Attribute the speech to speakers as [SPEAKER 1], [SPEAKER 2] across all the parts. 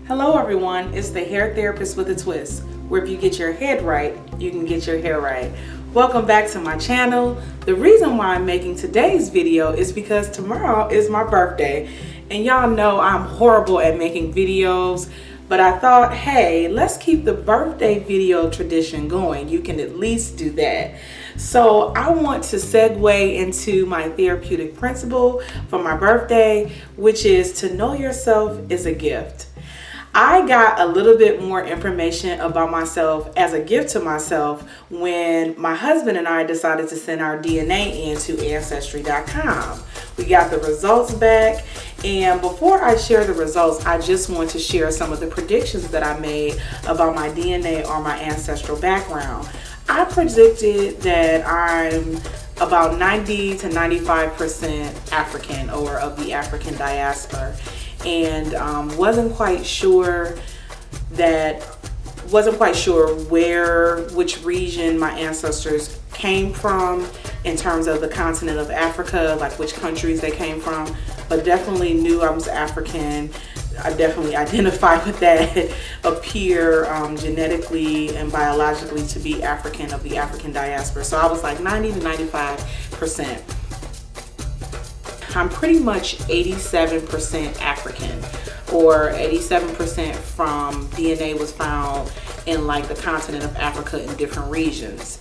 [SPEAKER 1] Hello everyone, it's the Hair Therapist with a Twist, where if you get your head right, you can get your hair right. Welcome back to my channel. The reason why I'm making today's video is because tomorrow is my birthday, and y'all know I'm horrible at making videos, but I thought, hey, let's keep the birthday video tradition going. You can at least do that. So I want to segue into my therapeutic principle for my birthday, which is to know yourself is a gift. I got a little bit more information about myself as a gift to myself when my husband and I decided to send our DNA in to Ancestry.com. We got the results back, and before I share the results, I just want to share some of the predictions that I made about my DNA or my ancestral background. I predicted that I'm about 90 to 95% African or of the African diaspora, and wasn't quite sure which region my ancestors came from in terms of the continent of Africa, like which countries they came from, but definitely knew I was African. I definitely identify with that, appear genetically and biologically to be African of the African diaspora. So I was like 90 to 95%. I'm pretty much 87% African, or 87% from DNA was found in like the continent of Africa in different regions.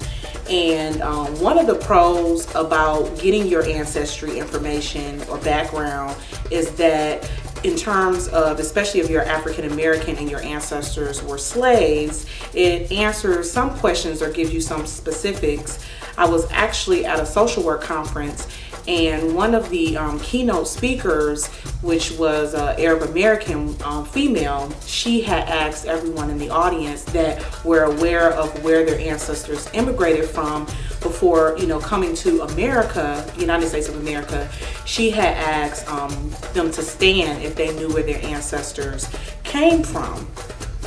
[SPEAKER 1] And one of the pros about getting your ancestry information or background is that in terms of, especially if you're African American and your ancestors were slaves, it answers some questions or gives you some specifics. I was actually at a social work conference, and one of the keynote speakers, which was Arab American female, she had asked everyone in the audience that were aware of where their ancestors immigrated from before, coming to America, United States of America. She had asked them to stand if they knew where their ancestors came from.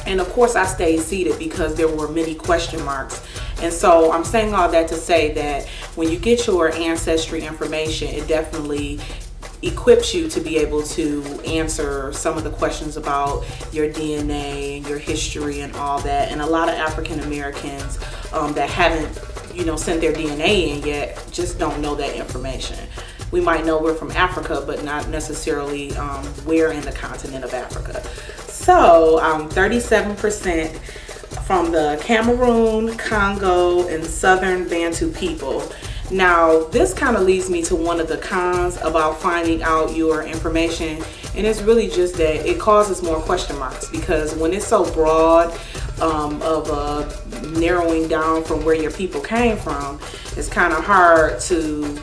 [SPEAKER 1] And of course I stayed seated because there were many question marks. And so I'm saying all that to say that when you get your ancestry information, it definitely equips you to be able to answer some of the questions about your DNA and your history and all that. And a lot of African Americans that haven't, sent their DNA in yet just don't know that information. We might know we're from Africa, but not necessarily where in the continent of Africa. So 37% from the Cameroon, Congo, and Southern Bantu people. Now, this kind of leads me to one of the cons about finding out your information, and it's really just that it causes more question marks, because when it's so broad of narrowing down from where your people came from, it's kind of hard to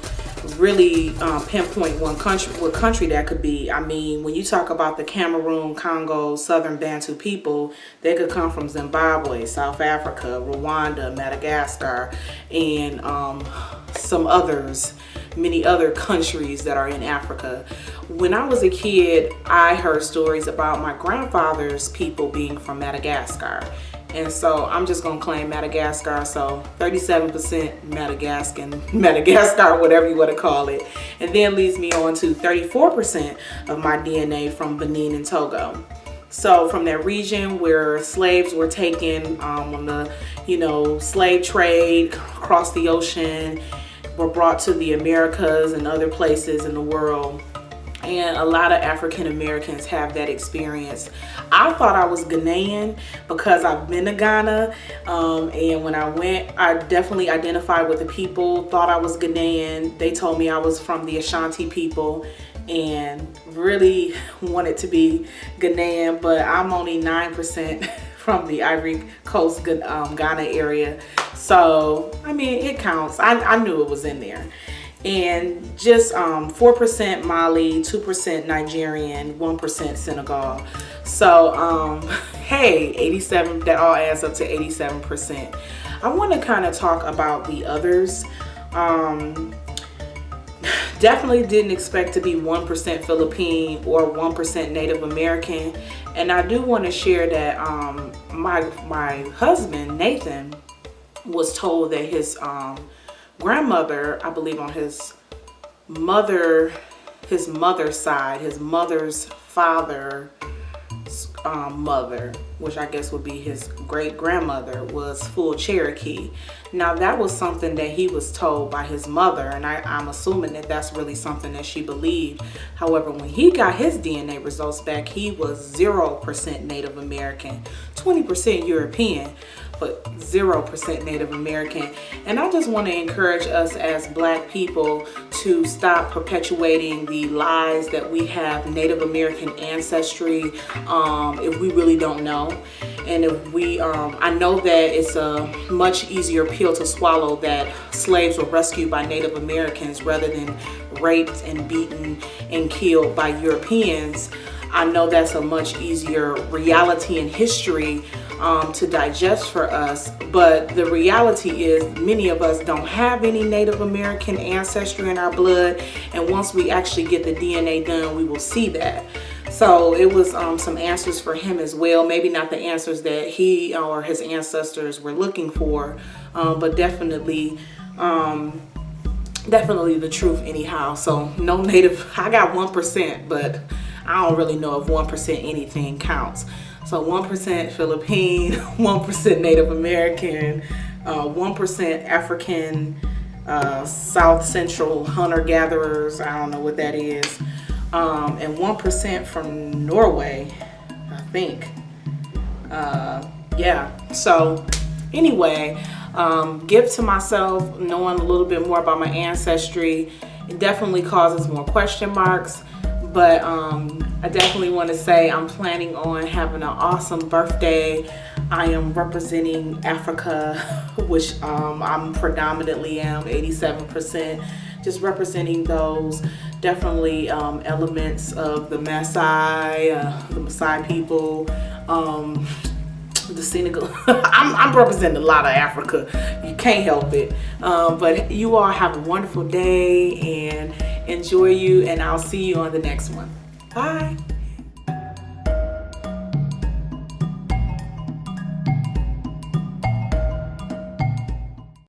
[SPEAKER 1] really pinpoint what country that could be. I mean, when you talk about the Cameroon, Congo, Southern Bantu people, they could come from Zimbabwe, South Africa, Rwanda, Madagascar, and some others, many other countries that are in Africa. When I was a kid, I heard stories about my grandfather's people being from Madagascar. And so I'm just gonna claim Madagascar. So 37% Madagascar, whatever you want to call it. And then leads me on to 34% of my DNA from Benin and Togo. So from that region where slaves were taken on the, slave trade across the ocean, were brought to the Americas and other places in the world. And a lot of African Americans have that experience. I thought I was Ghanaian because I've been to Ghana, and when I went, I definitely identified with the people, thought I was Ghanaian. They told me I was from the Ashanti people and really wanted to be Ghanaian, but I'm only 9% from the Ivory Coast, Ghana area. So, I mean, it counts. I knew it was in there. And just 4% Mali, 2% Nigerian, 1% Senegal. So hey, 87, that all adds up to 87%. I want to kind of talk about the others. Definitely didn't expect to be 1% Philippine or 1% Native American. And I do want to share that my husband, Nathan, was told that his grandmother, I believe on his mother's side, his mother's father's mother, which I guess would be his great grandmother, was full Cherokee. Now that was something that he was told by his mother, and I'm assuming that that's really something that she believed. However, when he got his DNA results back, he was 0% Native American, 20% European, but 0% Native American. And I just want to encourage us as Black people to stop perpetuating the lies that we have Native American ancestry if we really don't know. And if we, I know that it's a much easier pill to swallow that slaves were rescued by Native Americans rather than raped and beaten and killed by Europeans. I know that's a much easier reality in history to digest for us, but the reality is many of us don't have any Native American ancestry in our blood, and once we actually get the DNA done, we will see that. So it was some answers for him as well. Maybe not the answers that he or his ancestors were looking for, but definitely the truth anyhow. So no Native, I got 1%, but I don't really know if 1% anything counts. So 1% Philippine, 1% Native American, 1% African, South Central hunter-gatherers, I don't know what that is, and 1% from Norway, I think. Yeah, so anyway, gift to myself, knowing a little bit more about my ancestry, it definitely causes more question marks. But I definitely want to say I'm planning on having an awesome birthday. I am representing Africa, which I'm predominantly am, 87%. Just representing those definitely elements of the Maasai people, the Senegal. I'm representing a lot of Africa. You can't help it. But you all have a wonderful day and enjoy you, and I'll see you on the next one. Bye.